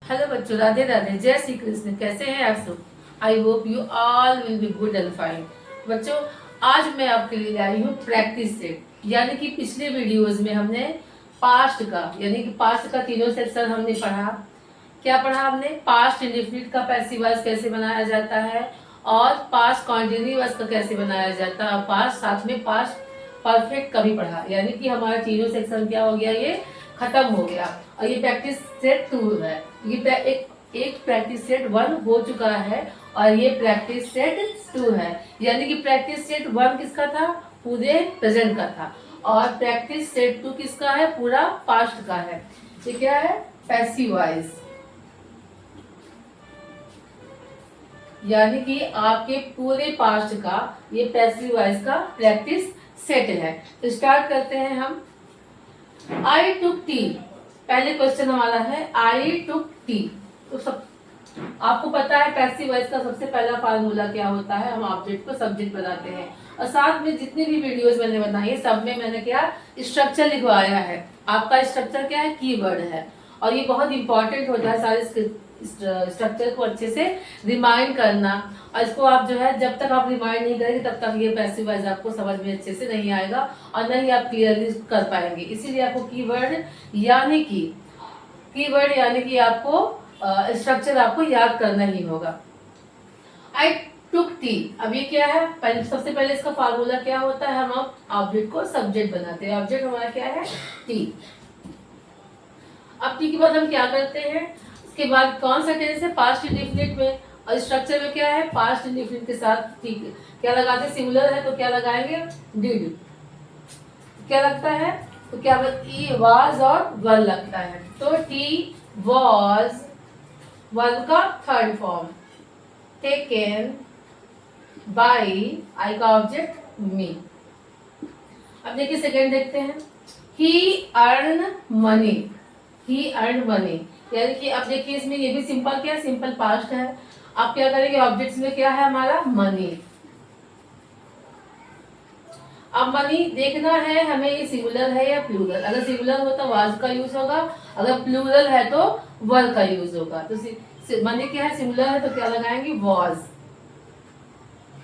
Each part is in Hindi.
हेलो बच्चों, राधे राधे, जय श्री कृष्ण। कैसे हैं आप सब? I hope you all will be good and fine. बच्चों, आज मैं आपके लिए आई हूँ प्रैक्टिस सेट। यानी कि पिछले वीडियोस में हमने पास्ट का यानी कि पास्ट का तीनों सेक्शन हमने पढ़ा। क्या पढ़ा हमने? पास्ट इंडेफिनिट का पैसिव वॉइस कैसे बनाया जाता है, और पास्ट कॉन्टिन्यूअस का कैसे बनाया जाता है, और पास्ट साथ में पास्ट परफेक्ट का भी पढ़ा। यानी कि हमारा तीनों सेक्शन क्या हो गया, ये खत्म हो गया। और ये प्रैक्टिस सेट 2 है। ये एक प्रैक्टिस सेट 1 हो चुका है और ये प्रैक्टिस सेट 2 है। यानी कि प्रैक्टिस सेट 1 किसका था? पूरे प्रेजेंट का था। और प्रैक्टिस सेट 2 किसका है? पूरा पास्ट का है। ये क्या है? Passive voice. यानी कि आपके पूरे पास्ट का ये पैसिव वॉइस का प्रैक्टिस सेट है। तो स्टार्ट करते हैं हम। आई टुक टी। पहले क्वेश्चन हमारा है आई टुक टी। तो सब आपको पता है पैसिव वॉइस का सबसे पहला फार्मूला क्या होता है? हम ऑब्जेक्ट को सब्जेक्ट बनाते हैं। और साथ में जितनी भी वीडियोस मैंने बनाई है सब में मैंने क्या स्ट्रक्चर लिखवाया है। आपका स्ट्रक्चर क्या है? कीवर्ड है। और ये बहुत इंपॉर्टेंट होता है सारे स्ट्रक्चर को अच्छे से रिमाइंड करना। और इसको आप जो है जब तक आप रिमाइंड नहीं करेंगे तब तक ये पैसिव वॉइस आपको समझ में अच्छे से नहीं आएगा और नहीं आप क्लियरली कर पाएंगे। इसीलिए आपको कीवर्ड यानी कि आपको स्ट्रक्चर आपको याद करना ही होगा। आई टुक टी। अब ये क्या है? सबसे पहले इसका फार्मूला क्या होता है? हम ऑब्जेक्ट को सब्जेक्ट बनाते हैं। ऑब्जेक्ट हमारा क्या है? टी। अब टी के बाद हम क्या करते हैं? उसके बाद कौन सा टेंस है? पास्ट इंडेफिनिट में। और स्ट्रक्चर में क्या है? पास्ट इंडेफिनिट के साथ टी क्या लगाते हैं? सिंगुलर है तो क्या लगाएंगे? डिड। क्या लगता है? तो क्या ई वाज और वर लगता है। तो टी वॉज वर्ब का third form. Taken by I का ऑब्जेक्ट मी। अब देखिए सेकेंड देखते हैं। ही अर्न मनी। ही अर्न मनी यानी कि अब देखिए इसमें ये भी सिंपल क्या है? सिंपल पास्ट है। आप क्या करेंगे? ऑब्जेक्ट्स में क्या है हमारा? मनी। अब मनी देखना है हमें ये सिंगुलर है या प्लूरल। अगर सिंगुलर हो तो वाज का यूज होगा, अगर प्लूरल है तो वर का यूज होगा। तो मनी क्या है? सिंगुलर है तो क्या लगाएंगे? वॉज।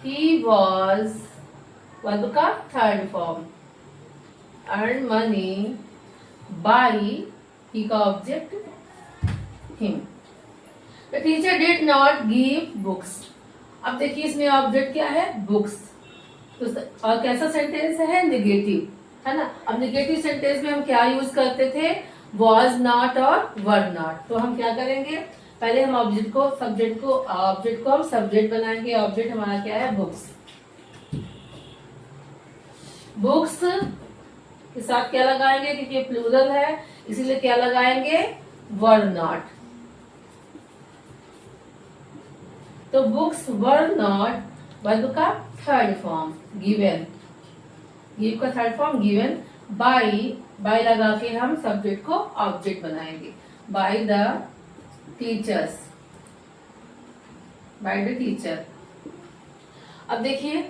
ही वॉज वर्ब का third form. Earn money by he का object him. The teacher did not give books. अब देखिए इसमें ऑब्जेक्ट क्या है? बुक्स। तो और कैसा सेंटेंस है? नेगेटिव, है ना। अब नेगेटिव सेंटेंस में हम क्या यूज करते थे? वॉज नॉट और वर नॉट। तो हम क्या करेंगे? पहले हम ऑब्जेक्ट को हम सब्जेक्ट बनाएंगे। ऑब्जेक्ट हमारा क्या है? बुक्स। बुक्स के साथ क्या लगाएंगे? क्योंकि प्लूरल है इसीलिए क्या लगाएंगे? Were not. तो बुक्स वर नॉट वर्ब का थर्ड फॉर्म गिवन। गिव का थर्ड फॉर्म गिवन। बाय लगा के हम सब्जेक्ट को ऑब्जेक्ट बनाएंगे। By the teachers. By the teacher. अब देखिए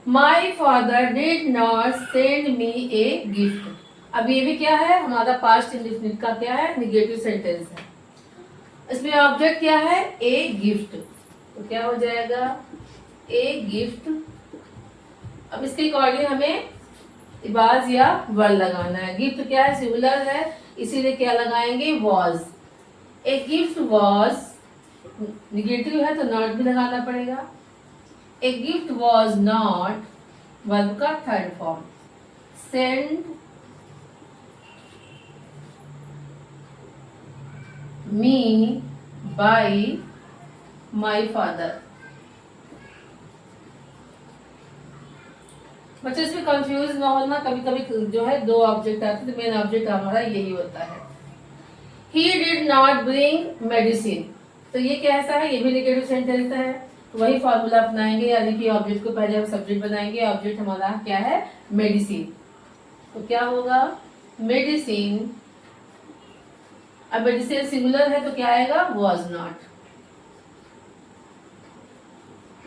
my father did not send me a gift. अब ये भी क्या है? हमारा पास्ट इंडेफिनिट का क्या है? निगेटिव सेंटेंस है। इसमें ऑब्जेक्ट क्या है? A gift. तो क्या हो जाएगा? A gift. अब इसके अकॉर्डिंग हमें वाज या वर लगाना है। गिफ्ट क्या है? सिंगुलर है इसीलिए क्या लगाएंगे? Was. A gift was. Negative है तो नॉट भी लगाना पड़ेगा। A gift was not verb का third form. Send me by my father. बच्चे इसमें कंफ्यूज ना होना, कभी कभी जो है दो ऑब्जेक्ट आते हैं तो मेन ऑब्जेक्ट हमारा यही होता है। He did not bring medicine. तो ये कैसा है? ये भी नेगेटिव सेंटेंस है। तो वही फॉर्मूला अपनाएंगे यानी कि ऑब्जेक्ट को पहले हम सब्जेक्ट बनाएंगे। ऑब्जेक्ट हमारा क्या है? मेडिसिन। तो क्या होगा? मेडिसिन। अब मेडिसिन सिंगुलर है तो क्या आएगा? वॉज नॉट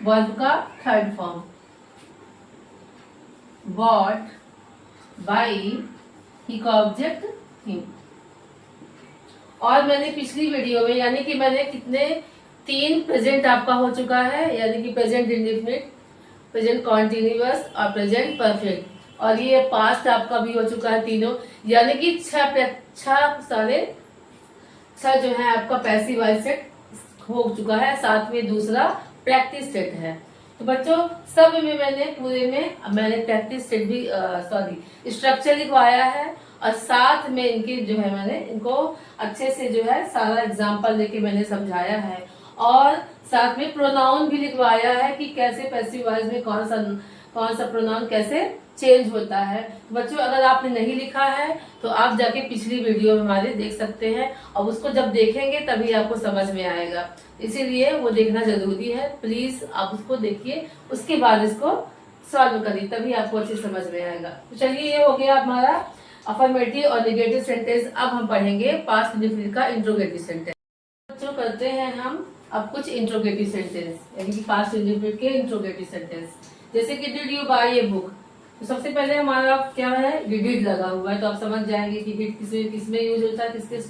वर्ब का third form. Bot by he का ऑब्जेक्ट हिम। और मैंने पिछली वीडियो में यानी कि मैंने कितने 3 प्रेजेंट आपका हो चुका है, यानी कि प्रेजेंट इंडेफिनिट, प्रेजेंट कॉन्टिन्यूअस और प्रेजेंट परफेक्ट, और ये पास्ट आपका भी हो चुका है तीनों, यानी कि छह जो है आपका पैसिव वॉइस सेट हो चुका है, साथ में दूसरा प्रैक्टिस सेट है। तो बच्चों सब में मैंने पूरे में मैंने प्रैक्टिस सेट भी स्ट्रक्चर लिखवाया है, और साथ में इनके जो है मैंने इनको अच्छे से जो है सारा एग्जाम्पल लेके मैंने समझाया है, और साथ में प्रोनाउन भी लिखवाया है कि कैसे पैसिव वॉइस में कौन सा प्रोनाउन कैसे चेंज होता है। बच्चों अगर आपने नहीं लिखा है तो आप जाके पिछली वीडियो में हमारे देख सकते हैं, और उसको जब देखेंगे तभी आपको समझ में आएगा, इसीलिए वो देखना जरूरी है। प्लीज आप उसको देखिए, उसके बाद इसको सॉल्व करिए, तभी आपको अच्छी समझ में आएगा। तो चलिए ये हो गया हमारा अफर्मेटिव और नेगेटिव सेंटेंस। अब हम पढ़ेंगे पास्ट इंडेफिनिट का इंट्रोगेटिव सेंटेंस। बच्चों करते हैं हम अब कुछ इंट्रोगेटिव सेंटेंस, यानी कि पास्ट इंडेफिनिट के इंट्रोगेटिव सेंटेंस। जैसे कि did you buy a book, तो सबसे पहले हमारा क्या है, डिड लगा हुआ है, तो आप समझ जाएंगे कि डिड किसमें यूज होता है, किसके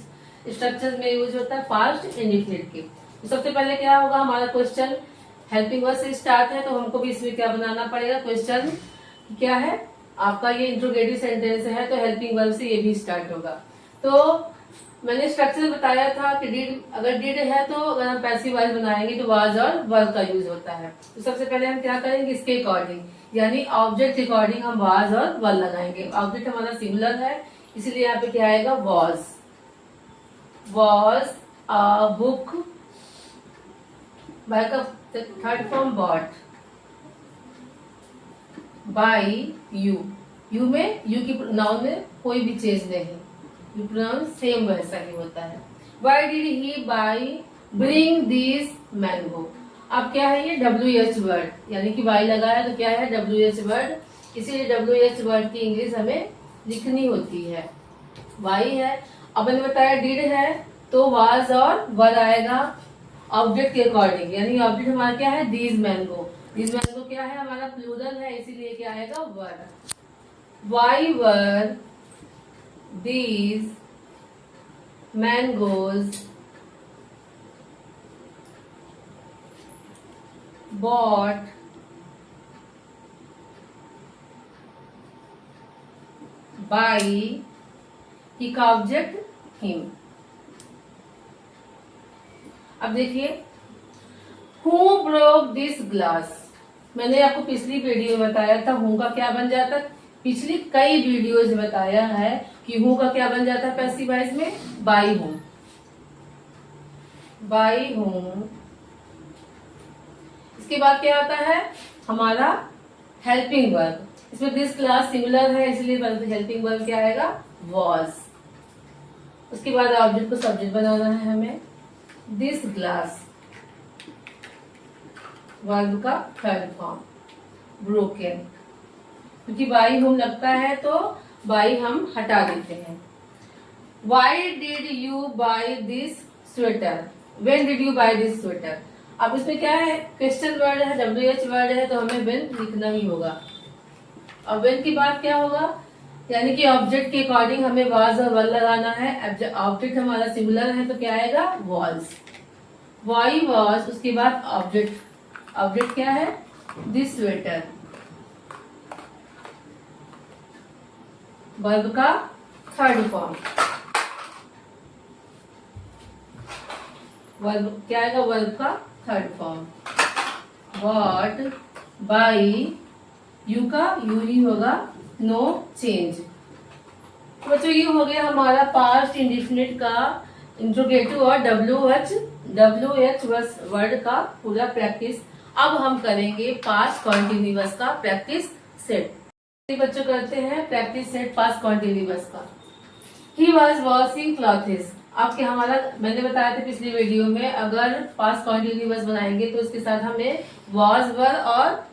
स्ट्रक्चर में यूज होता है, पास्ट इंडेफिनिट के। तो सबसे पहले क्या होगा, हमारा क्वेश्चन हेल्पिंग वर्ब से स्टार्ट है, तो हमको भी इसमें क्या बनाना पड़ेगा, क्वेश्चन क्या है आपका, ये इंट्रोगेटिव सेंटेंस है तो हेल्पिंग वर्ब से ये भी स्टार्ट होगा। तो मैंने स्ट्रक्चर बताया था कि अगर डिड है तो अगर हम पैसिव वॉइस बनाएंगे तो वाज और वर का यूज होता है। तो सबसे पहले हम क्या करेंगे, इसके अकॉर्डिंग यानी ऑब्जेक्ट के अकॉर्डिंग हम वाज और वर लगाएंगे। ऑब्जेक्ट हमारा सिंगुलर है, इसलिए यहाँ पे क्या आएगा, वॉज अ बुक बाय का third form bought by you में यू की नाउन में कोई भी चेंज नहीं, यू प्रोनाउन सेम वैसा ही होता है। Why did he buy bring this mango? अब क्या है ये WH वर्ड, यानी कि वाई लगा है तो क्या है WH वर्ड, इसीलिए WH वर्ड की इंग्लिश हमें लिखनी होती है, वाई है। अब मैंने बताया डिड है तो वाज और वर आएगा ऑब्जेक्ट के अकॉर्डिंग, यानी ऑब्जेक्ट हमारा क्या है, दीज मैंगो। दीज मैंगो क्या है, हमारा प्लूरल है, इसीलिए क्या आएगा, were. Why were these mangoes bought by एक ऑब्जेक्ट him। अब देखिए who broke this glass, मैंने आपको पिछली वीडियो में बताया था हूं का क्या बन जाता, पिछली कई वीडियोज में बताया है कि हूं का क्या बन जाता है पैसिव वॉइस में, बाई हूं। इसके बाद क्या आता है हमारा हेल्पिंग वर्ब, इसमें दिस क्लास सिंगुलर है इसलिए हेल्पिंग वर्ब क्या आएगा, वॉज। उसके बाद ऑब्जेक्ट को सब्जेक्ट बनाना है हमें, दिस ग्लास वर्ब का थर्ड फॉर्म ब्रोकन, क्योंकि बाई होम लगता है तो बाई हम हटा देते हैं। Why did you by this sweater, when did you by this sweater. अब इसमें क्या है, क्वेश्चन वर्ड है, WH वर्ड है, तो हमें वेन लिखना ही होगा। अब वेन के बाद क्या होगा, यानी कि ऑब्जेक्ट के अकॉर्डिंग हमें वाज और वर लगाना है। ऑब्जेक्ट हमारा सिंगुलर है तो क्या आएगा, वॉज। वाई वॉज, उसके बाद ऑब्जेक्ट क्या है, दिस स्वेटर, वर्ब का थर्ड फॉर्म, वर्ब क्या आएगा, वर्ब का third form. Bot by you का यू ही होगा, नो चेंज। तो बच्चों ये हो गया हमारा पास्ट इंडेफिनिट का इंट्रोगेटिव और WH वर्ड का पूरा प्रैक्टिस। अब हम करेंगे पास्ट कॉन्टिन्यूअस का प्रैक्टिस सेट। बच्चों करते हैं प्रैक्टिस सेट पास्ट कॉन्टिन्यूअस का। ही वॉज वॉशिंग क्लॉथेस, आपके हमारा मैंने बताया था पिछली वीडियो में, अगर पास्ट कॉन्टिन्यूअस बनाएंगे तो इसके साथ हमें वॉज वर और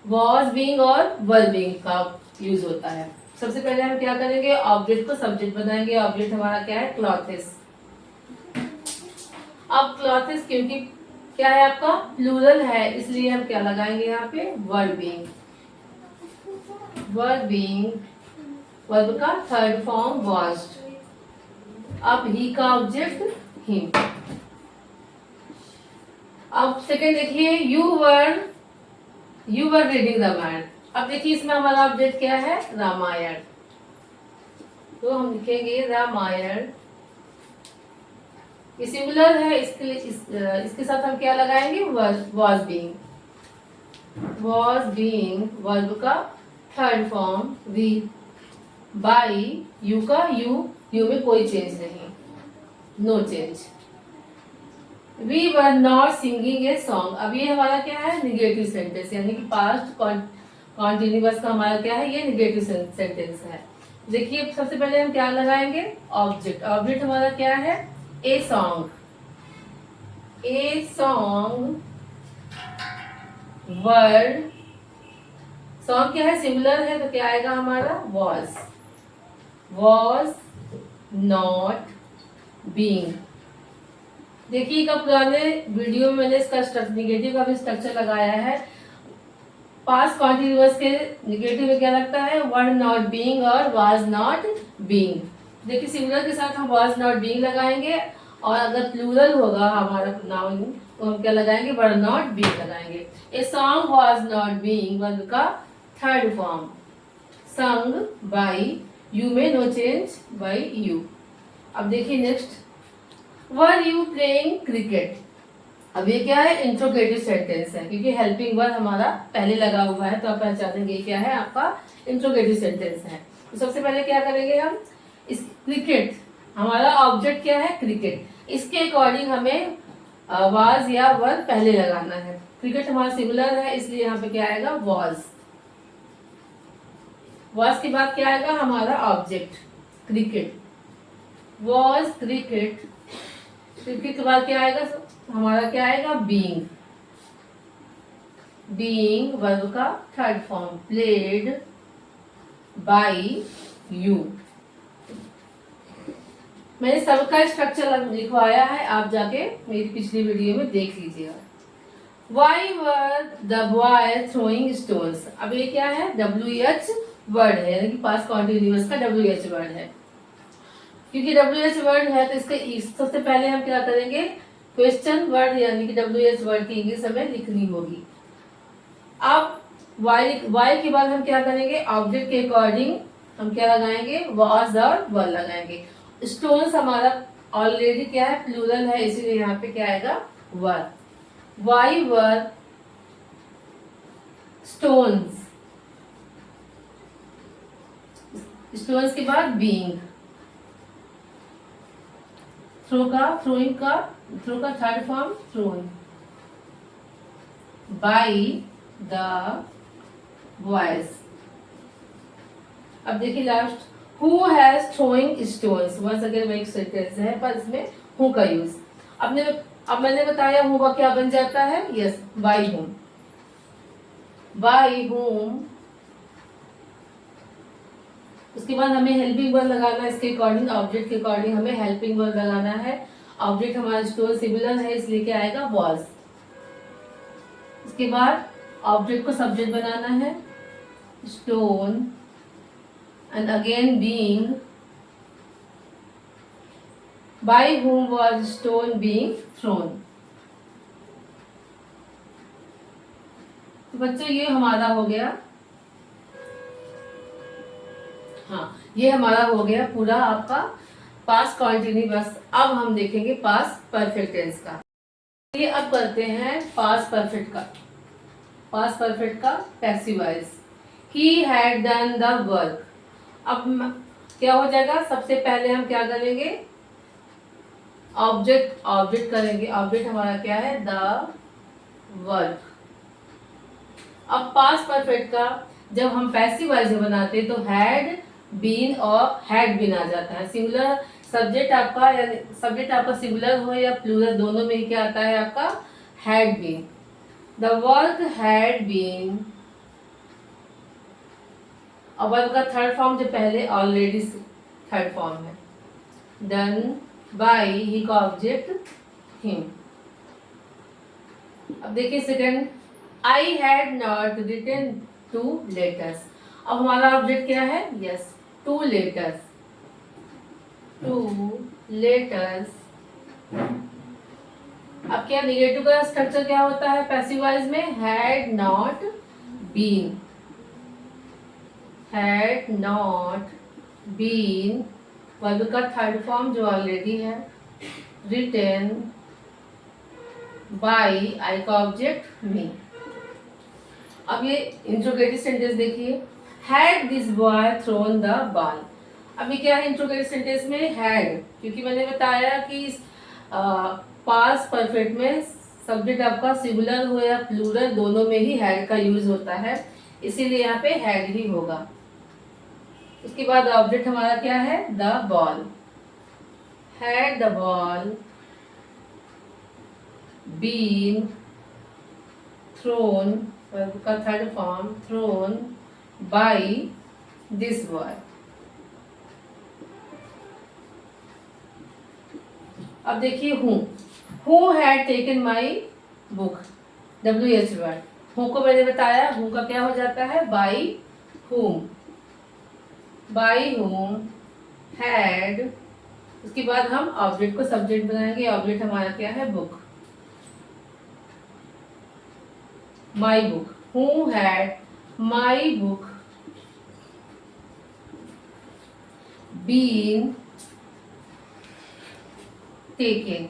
वॉज बीइंग और वर बीइंग का यूज होता है। सबसे पहले हम क्या करेंगे, ऑब्जेक्ट को सब्जेक्ट बनाएंगे। ऑब्जेक्ट हमारा क्या है, क्लॉथेस। अब क्लॉथेस क्योंकि क्या है आपका प्लूरल है, इसलिए हम क्या लगाएंगे यहाँ पे, वर बीइंग। वर्ब का थर्ड फॉर्म वॉश्ड। अब ही का ऑब्जेक्ट हिम। अब सेकंड देखिए, यू वर रीडिंग रामायण। अब देखिए इसमें हमारा ऑब्जेक्ट क्या है, रामायण। तो हम लिखेंगे रामायण, ये सिंगुलर है, इसके साथ हम क्या लगाएंगे, वॉज बीइंग। वर्ब का third form V, by, you का यू में कोई चेंज नहीं, no change. We were not singing a song. अब ये हमारा क्या है, निगेटिव सेंटेंस, यानी कि पास्ट कॉन्टिन्यूअस का हमारा क्या है, ये निगेटिव सेंटेंस है। देखिए सबसे पहले हम क्या लगाएंगे, ऑब्जेक्ट। ऑब्जेक्ट हमारा क्या है, a song. A song word, song क्या है, सिंगुलर है, तो क्या आएगा हमारा, वॉज नॉट बीइंग। देखिए का पुराने वीडियो में मैंने इसका निगेटिव का भी स्ट्रक्चर लगाया है। पास्ट कॉन्टिन्यूअस के निगेटिव में क्या लगता है, वर नॉट बीइंग और वाज नॉट बीइंग। देखिए सिंगुलर के साथ हम वाज नॉट बीइंग लगाएंगे, और अगर प्लूरल होगा हमारा नाउन तो हम क्या लगाएंगे, वर नॉट बीइंग लगाएंगे। A song was not being verb का third form, sung by, you में नो चेंज, बाई यू। अब देखिए next, were you playing cricket. अब ये क्या है, इंट्रोगेटिव सेंटेंस है, क्योंकि हेल्पिंग वर्ब हमारा पहले लगा हुआ है, तो आप पहचानेंगे क्या है, आपका इंट्रोगेटिव सेंटेंस है। तो सबसे पहले क्या करेंगे हम, इस क्रिकेट, हमारा ऑब्जेक्ट क्या है, क्रिकेट, इसके अकॉर्डिंग हमें वाज या वर पहले लगाना है। क्रिकेट हमारा सिंगुलर है, इसलिए यहाँ पे क्या आएगा, वाज के बाद क्या आएगा हमारा object cricket, was cricket. Cricket के बाद क्या आएगा हमारा, क्या आएगा, बीइंग वर्ब का third form, played by you. मैंने सबका स्ट्रक्चर लिखवाया है, आप जाके मेरी पिछली वीडियो में देख लीजिएगा। Why were the boy throwing stones? अब ये क्या है, WH वर्ड है, यानी कि पास्ट कॉन्टिन्यूअस का WH वर्ड है। क्योंकि WH वर्ड है तो इसका सबसे पहले हम क्या करेंगे, क्वेश्चन वर्ड, यानी कि WH वर्ड की इंग्लिश हमें लिखनी होगी। अब वाई के बाद हम क्या करेंगे, ऑब्जेक्ट के अकॉर्डिंग हम क्या लगाएंगे, वाज और वर लगाएंगे। स्टोन्स हमारा ऑलरेडी क्या है, प्लूरल है, इसीलिए यहाँ पे क्या आएगा, were. Why were stones, stones के बाद बीइंग, थ्रो का third form thrown, by the boys. अब देखिए last, who has throwing stones, once again वही सेंटेंस है पर इसमें हु का यूज। अब मैंने बताया हु का क्या बन जाता है, यस, बाई हुम। उसके बाद हमें हेल्पिंग वर्ब लगाना है, इसके अकॉर्डिंग ऑब्जेक्ट के अकॉर्डिंग हमें हेल्पिंग वर्ब लगाना है। ऑब्जेक्ट हमारा स्टोन सिमिलर है, इसलिए क्या आएगा, वॉज। इसके बाद ऑब्जेक्ट को सब्जेक्ट बनाना है, stone, and again being, by whom was stone being thrown। तो बच्चों ये हमारा हो गया, हाँ ये हमारा हो गया पूरा आपका पास्ट कॉन्टिन्यूअस। अब हम देखेंगे पास्ट परफेक्ट टेंस का। ये अब करते हैं पास्ट परफेक्ट का passive voice. He had done the work. अब क्या हो जाएगा, सबसे पहले हम क्या करेंगे, ऑब्जेक्ट करेंगे। ऑब्जेक्ट हमारा क्या है, द वर्क। अब पास्ट परफेक्ट का जब हम पैसिव वॉइस में बनाते हैं तो हैड बीन और हैड बीन आ जाता है। सिंगुलर सब्जेक्ट आपका, यानी सब्जेक्ट आपका सिंगुलर हो या प्लूरल, दोनों में ही क्या आता है आपका, had been. The work had been, और वर्क का थर्ड फॉर्म जो पहले ऑलरेडी थर्ड फॉर्म है, डन बाय ही का ऑब्जेक्ट हिम। अब देखिए second, I had not written 2 letters. अब हमारा ऑब्जेक्ट क्या है, यस, 2 लेटर्स, 2 लेटर्स। अब क्या निगेटिव का स्ट्रक्चर क्या होता है पैसिव वॉइस में? Had not been, had not been verb का थर्ड फॉर्म जो ऑलरेडी है, रिटन बाई, आई का ऑब्जेक्ट मी। अब ये इंट्रोगेटिव सेंटेंस देखिए, had this boy thrown the ball. अभी क्या है इंट्रोगेटिव सेंटेंस में? हैड, क्योंकि मैंने बताया कि पास्ट परफेक्ट में सब्जेक्ट आपका सिंगुलर हो या प्लूरल दोनों में ही हैड का यूज होता है, इसीलिए यहाँ पे हैड ही होगा। उसके बाद ऑब्जेक्ट हमारा क्या है? The ball. Had the ball been thrown, verb का third form thrown by this boy. अब देखिए who had taken my book, WH word. Who को मैंने बताया, हु का क्या हो जाता है? By whom, by whom had. उसके बाद हम ऑब्जेक्ट को सब्जेक्ट बनाएंगे, ऑब्जेक्ट हमारा क्या है? Book, my book. Who had my book been taken.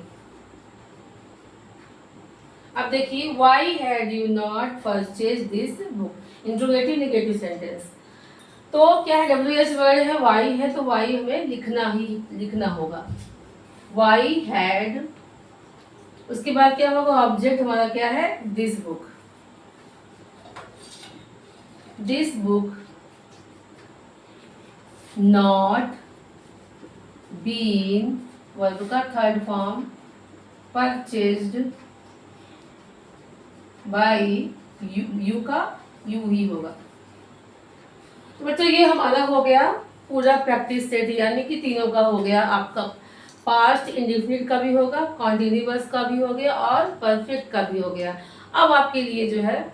अब देखिए why had you not purchase this book, interrogative negative sentence. तो क्या है? WH वर्ड है, वाई है, तो वाई हमें लिखना होगा, वाई हैड। उसके बाद क्या होगा? ऑब्जेक्ट हमारा क्या है? This book, this book not been, verb का third form purchased by you का यू ही होगा। तो बच्चों ये हमारा हो गया पूरा प्रैक्टिस सेट, यानी कि तीनों का हो गया। आपका पास्ट इंडेफिनिट का भी होगा, कॉन्टिन्यूअस का भी हो गया और परफेक्ट का भी हो गया। अब आपके लिए जो है,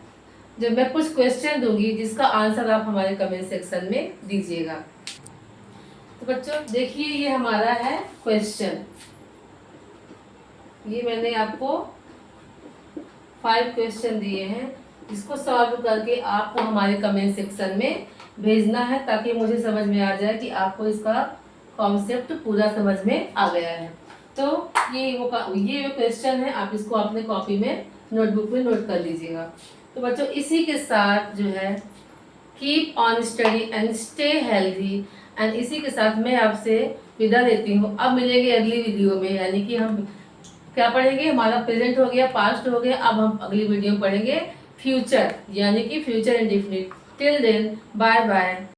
जब मैं कुछ क्वेश्चन दूंगी जिसका आंसर आप हमारे कमेंट सेक्शन में दीजिएगा। तो बच्चों देखिए ये हमारा है क्वेश्चन, ये मैंने आपको 5 क्वेश्चन दिए हैं, जिसको सॉल्व करके आपको हमारे कमेंट सेक्शन में भेजना है, ताकि मुझे समझ में आ जाए कि आपको इसका कॉन्सेप्ट पूरा समझ में आ गया है। तो ये वो क्वेश्चन है, आप इसको अपने कॉपी में नोटबुक में नोट कर लीजिएगा। तो बच्चों इसी के साथ जो है keep on study and stay healthy, and इसी के साथ मैं आपसे विदा लेती हूँ। अब मिलेंगे अगली वीडियो में, यानी कि हम क्या पढ़ेंगे? हमारा प्रेजेंट हो गया, पास्ट हो गया, अब हम अगली वीडियो में पढ़ेंगे फ्यूचर, यानी कि future indefinite. Till then bye bye.